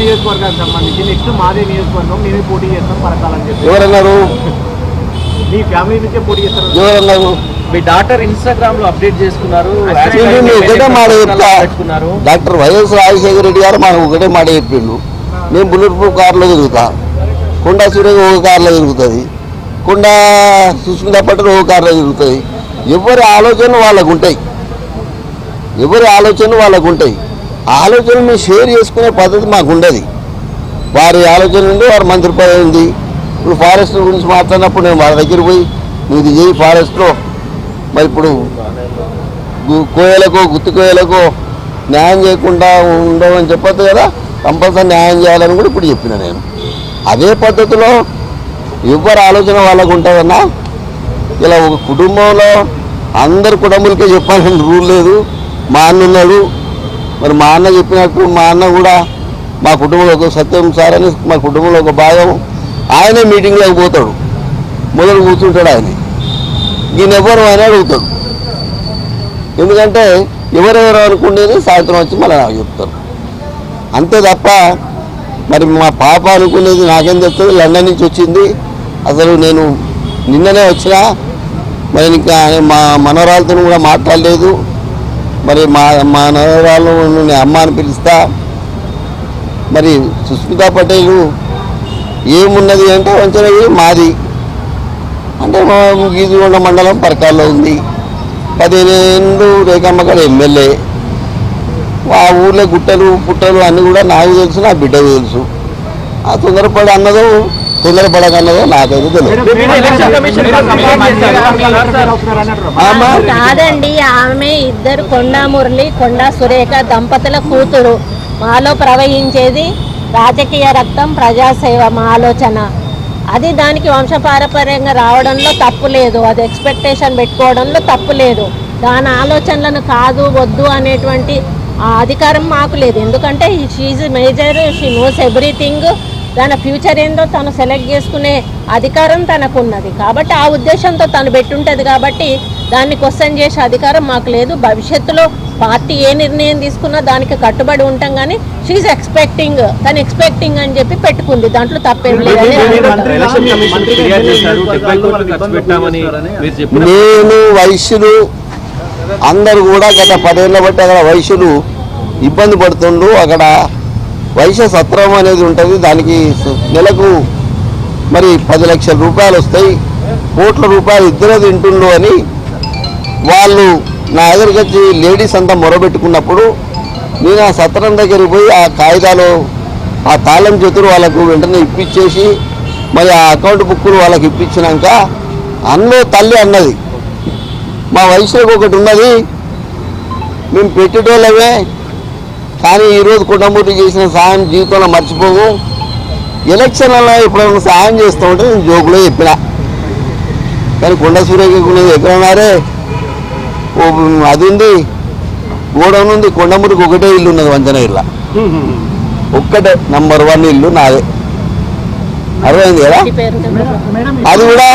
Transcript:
నియోజకవర్గానికి సంబంధించి నెక్స్ట్ మాదే నియోజకవర్గం మేమే పోటీ చేస్తాం పరకాలని చెప్పి ఎవరన్నారు? మీ ఫ్యామిలీ నుంచే పోటీ చేస్తారు ఎవరన్నారు? మీ డాక్టర్ ఇన్స్టాగ్రామ్ లో అప్డేట్ చేసుకున్నారు. ఒకటే మాట చెప్తా, డాక్టర్ వైఎస్ రాజశేఖర రెడ్డి గారు మనకు ఒకటే మాట చెప్పిండు, నేను బుల్లెట్ ప్రూఫ్ కార్లో తిరుగుతా, కొండా సూర్య ఒక కార్లో తిరుగుతుంది, కొండా సుస్మితా పటేల్ ఒక కార్లో తిరుగుతుంది. ఎవరి ఆలోచనలు వాళ్ళకు ఉంటాయి, ఎవరి ఆలోచనలు వాళ్ళకు ఉంటాయి. ఆలోచనలు మేము షేర్ చేసుకునే పద్ధతి మాకు ఉండదు. వారి ఆలోచన ఉంది, వారి మంత్రి పదవి ఉంది. ఇప్పుడు ఫారెస్ట్ గురించి మాట్లాడినప్పుడు నేను వాళ్ళ దగ్గర పోయి నువ్వు ఇది చేయి ఫారెస్ట్లో, మరి ఇప్పుడు కోయలకు గుత్తి కోయలకు న్యాయం చేయకుండా ఉండవని చెప్పొద్దు కదా, కంపల్సరీ న్యాయం చేయాలని కూడా ఇప్పుడు చెప్పిన నేను. అదే పద్ధతిలో ఎవరి ఆలోచన వాళ్ళకు ఉంటుందన్నా. ఇలా ఒక కుటుంబంలో అందరు కుటుంబాలకే చెప్పాలని రూల్ లేదు. మా అన్న ఉన్నాడు, మరి మా అన్న చెప్పినట్టు మా అన్న కూడా మా కుటుంబంలో ఒక సత్యం సార్ అని మా కుటుంబంలో ఒక భాగం. ఆయనే మీటింగ్లోకి పోతాడు, మొదలు కూర్చుంటాడు. ఆయన ఈయన ఎవరు అని అడుగుతాడు. ఎందుకంటే ఎవరెవరు అనుకునేది సాయంత్రం వచ్చి మళ్ళీ నాకు చెప్తారు. అంతే తప్ప మరి మా పాప అనుకునేది నాకేం చెప్తుంది. లండన్ నుంచి వచ్చింది, అసలు నేను నిన్ననే వచ్చినా, మరి ఇంకా మా మనవరాలతో కూడా మాట్లాడలేదు. మరి మా మనవరాలు నేను అమ్మ అని పిలుస్తా. మరి సుస్మితా పటేల్ ఏమున్నది అంటే వంచనగిరి మాది, అంటే మా గీజుగొండ మండలం పరకాల్లో ఉంది. 15 ఏళ్ళు రేఖమ్మ గారు ఎమ్మెల్యే. ఆ ఊర్లో గుట్టలు పుట్టలు అన్నీ కూడా నాకు తెలుసు, నా బిడ్డకు తెలుసు. ఆ తొందరపడి అన్నదో తొందరపడకన్నదో నాకైతే తెలియదు. కాదండి, ఆమె ఇద్దరు కొండా మురళి కొండా సురేఖ దంపతుల కూతురు. మాలో ప్రవహించేది రాజకీయ రక్తం, ప్రజాసేవ మా ఆలోచన. అది దానికి వంశపారపర్యంగా రావడంలో తప్పు లేదు, అది ఎక్స్పెక్టేషన్ పెట్టుకోవడంలో తప్పు లేదు. దాని ఆలోచనలను కాదు వద్దు అనేటువంటి అధికారం మాకు లేదు. ఎందుకంటే she's major, she knows everything. దాని ఫ్యూచర్ ఏందో తను సెలెక్ట్ చేసుకునే అధికారం తనకున్నది. కాబట్టి ఆ ఉద్దేశంతో తను పెట్టుంటుంది. కాబట్టి దాన్ని క్వశ్చన్ చేసే అధికారం మాకు లేదు. భవిష్యత్తులో పార్టీ ఏ నిర్ణయం తీసుకున్నా దానికి కట్టుబడి ఉంటాం. కానీ షీఈ్ ఎక్స్పెక్టింగ్, తను ఎక్స్పెక్టింగ్ అని చెప్పి పెట్టుకుంది, దాంట్లో తప్పేం లేదు. నేను వైశ్యులు అందరు కూడా గత 10 ఏళ్ళ బట్టి అక్కడ వైశ్యులు ఇబ్బంది పడుతుండ్రు. అక్కడ వైశ్య సత్రం అనేది ఉంటుంది, దానికి నెలకు మరి 10 లక్షల రూపాయలు వస్తాయి, కోట్ల రూపాయలు ఇద్దరే తింటుండ్రు అని వాళ్ళు నా దగ్గరికి వచ్చి లేడీస్ అంతా మొరబెట్టుకున్నప్పుడు నేను ఆ సత్రం దగ్గరికి పోయి ఆ కాగితాలు ఆ తాళం చేతులు వాళ్ళకు వెంటనే ఇప్పించేసి మరి ఆ అకౌంట్ బుక్కులు వాళ్ళకి ఇప్పించినాక అందులో తల్లి అన్నది, మా వయసులో ఒకటి ఉన్నది, మేము పెట్టేటోళ్ళమే, కానీ ఈరోజు కుటుంబూర్తి చేసిన సాయం జీవితంలో మర్చిపోము. ఎలక్షన్లలో ఎప్పుడైనా సాయం చేస్తూ ఉంటే నేను జోకులో చెప్పిన. కానీ కొండ సూర్యకి ఎక్కడ ఉన్నారే, అది ఉంది, గోడౌన్ ఉంది. కొండమూరికి ఒకటే ఇల్లు ఉన్నది వంచనగిరిలో, ఒక్కటే నంబర్ 1 ఇల్లు నాదే. అర్థమైంది కదా. అది కూడా